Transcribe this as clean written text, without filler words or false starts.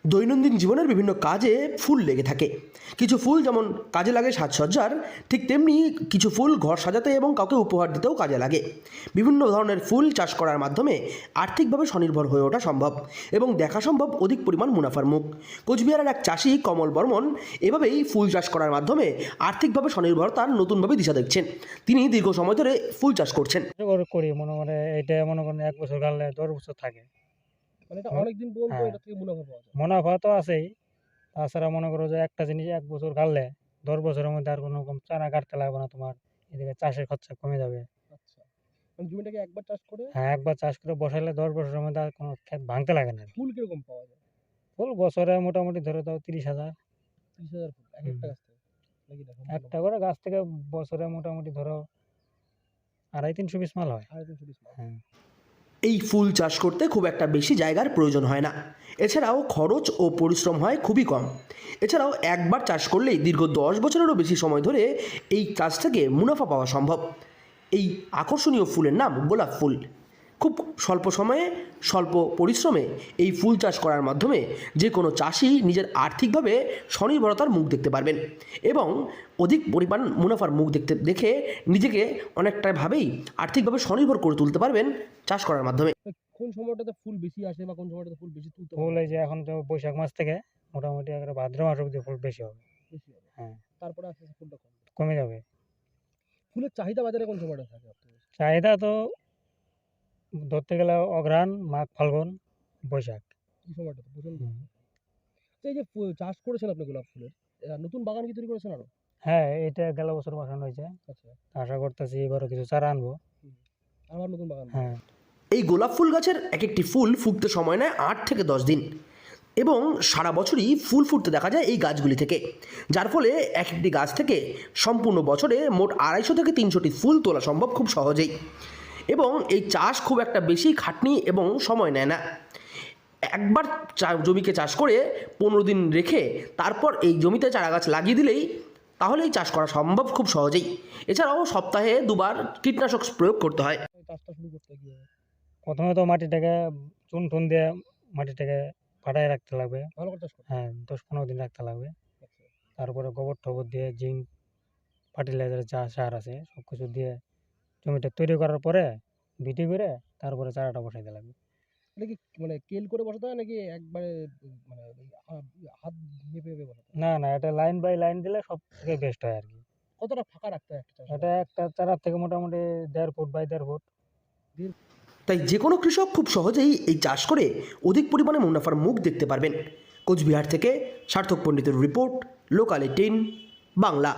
দৈনন্দিন জীবনের বিভিন্ন কাজে ফুল লেগে থাকে। কিছু ফুল যেমন কাজে লাগে সাজসজ্জার, ঠিক তেমনি কিছু ফুল ঘর সাজাতে এবং কাউকে উপহার দিতেও কাজে লাগে। বিভিন্ন ধরনের ফুল চাষ করার মাধ্যমে আর্থিকভাবে স্বনির্ভর হয়ে ওঠা সম্ভব এবং দেখা সম্ভব অধিক পরিমাণ মুনাফার মুখ। কোচবিহারের এক চাষি কমল বর্মন এভাবেই ফুল চাষ করার মাধ্যমে আর্থিকভাবে স্বনির্ভরতার নতুনভাবে দিশা দেখছেন। তিনি দীর্ঘ সময় ধরে ফুল চাষ করছেন। করি মনে করে এটা মনে করেন ১ বছর গাড়লে ১০ বছর থাকে। মানে এটা অনেকদিন পর্যন্ত হ্যাঁ। এটা থেকে মুনাফা পাওয়া যায়। মুনাফা তো আছেই, তাছাড়া মনে করো যে একটা জিনিস ১ বছর গাড়লে ১০ বছরের মধ্যে আর কোনো রকম চারা কাটতে লাগবে না তোমার। এদিকে চাষের খরচা কমে যাবে। আচ্ছা। মানে জমিটাকে একবার চাষ করে হ্যাঁ, একবার চাষ করে বসাইলে ১০ বছরের মধ্যে আর কোনো ক্ষেত ভাঙতে লাগে না। ফুল কিরকম পাওয়া যায়? ফুল বছরে মোটামুটি ধরে দাও ৩০,০০০। ৩০,০০০ ফুল একেকটা গাছ থেকে? নাকি না সম্পূর্ণ? একটা করে গাছ থেকে বছরে মোটামুটি ধরো ২৫০-৩০০ পিস মাল হয়। ৩৫০ মাল। হ্যাঁ। এই ফুল চাষ করতে খুব একটা বেশি জায়গার প্রয়োজন হয় না। এছাড়াও খরচ ও পরিশ্রম হয় খুবই কম। এছাড়াও একবার চাষ করলেই দীর্ঘ ১০ বছরেরও বেশি সময় ধরে এই কাজ থেকে মুনাফা পাওয়া সম্ভব। এই আকর্ষণীয় ফুলের নাম গোলাপ ফুল। খুব স্বল্প সময়ে স্বল্প পরিশ্রমে এই ফুল চাষ করার মাধ্যমে যে কোনো চাষি নিজের আর্থিকভাবে স্বনির্ভরতার মুখ দেখতে পারবেন এবং অধিক পরিমাণ মুনাফার মুখ দেখে নিজেকে অনেকটা ভাবেই আর্থিকভাবে স্বনির্ভর করে তুলতে পারবেন চাষ করার মাধ্যমে। কোন সময়টাতে ফুল বেশি আসে বা কোন সময়টাতে ফুল বেশি তুলতে ফুল পারে? এই যে এখন তো বৈশাখ মাস থেকে মোটামুটি একবারে ভাদ্র মাস অব্দি ফুল বেশি হবে। বেশি হবে। হ্যাঁ, তারপরে আস্তে আস্তে ফুলটা কমবে। কমে যাবে। ফুলের চাহিদা বাজারে কোন সময়টা থাকে সবথেকে বেশি? চাহিদা তো ধরতে গেলে অঘ্রাণ, মাঘ, ফাল্গুন, বৈশাখ। এই সময়টাতে প্রচন্ড। হুম। তো এই যে চাষ করেছেন আপনি গোলাপ ফুলের, নতুন বাগান কি তৈরি করেছেন আরো? হ্যাঁ, এটা গেল বছর বসানো হয়েছে। আচ্ছা। আশা করতেছি এবারও কিছু চারা আনবো। আবার নতুন বাগান। হ্যাঁ। এই গোলাপ ফুল গাছের এক একটি ফুল ফুটতে সময় নেয় ৮ থেকে ১০ দিন এবং সারা বছরই ফুল ফুটতে দেখা যায় এই গাছগুলি থেকে, যার ফলে এক একটি গাছ থেকে সম্পূর্ণ বছরে মোট ২৫০ থেকে ৩০০টি ফুল তোলা সম্ভব খুব সহজেই। এবং এই চাষ খুব একটা বেশি খাটনি এবং সময় নেয় না। একবার জমিকে চাষ করে ১৫ দিন রেখে তারপর এই জমিতে চারা গাছ লাগিয়ে দিলেই তাহলেই চাষ করা সম্ভব খুব সহজেই। এছাড়াও সপ্তাহে ২ বার কীটনাশক প্রয়োগ করতে হয়। চাষটা শুরু করতে গিয়ে প্রথমে তো মাটিটাকে চুন দিয়ে মাটিটাকে ফাটায় রাখতে লাগবে। ভালো করে চাষ করতে। হ্যাঁ, ১০-১৫ দিন রাখতে লাগবে। আচ্ছা। তারপরে গোবর-টোবর দিয়ে জিঙ্ক, ফার্টিলাইজার যা সার আছে সব কিছু দিয়ে জমিটা তৈরি করার পরে বিটি করে তারপরে চারাটা বসাইতে লাগবে। এটা কি মানে কেল করে বসাতে হয় নাকি একবারে মানে ওই হাত মেপে বসাতে হয়? না, এটা লাইন বাই লাইন দিলে সবথেকে বেস্ট হয় আরকি। কতটা ফাঁকা রাখতে হয় একটা চাষ? এটা একটা চারার থেকে মোটামুটি ১.৫ ফুট বাই ১.৫ ফুট। তাই যে কোনো কৃষক খুব সহজেই এই চাষ করে অধিক পরিমাণে মুনাফার মুখ দেখতে পারবেন। কোচবিহার থেকে সার্থক পণ্ডিতের রিপোর্ট, লোকাল ১৮ বাংলা।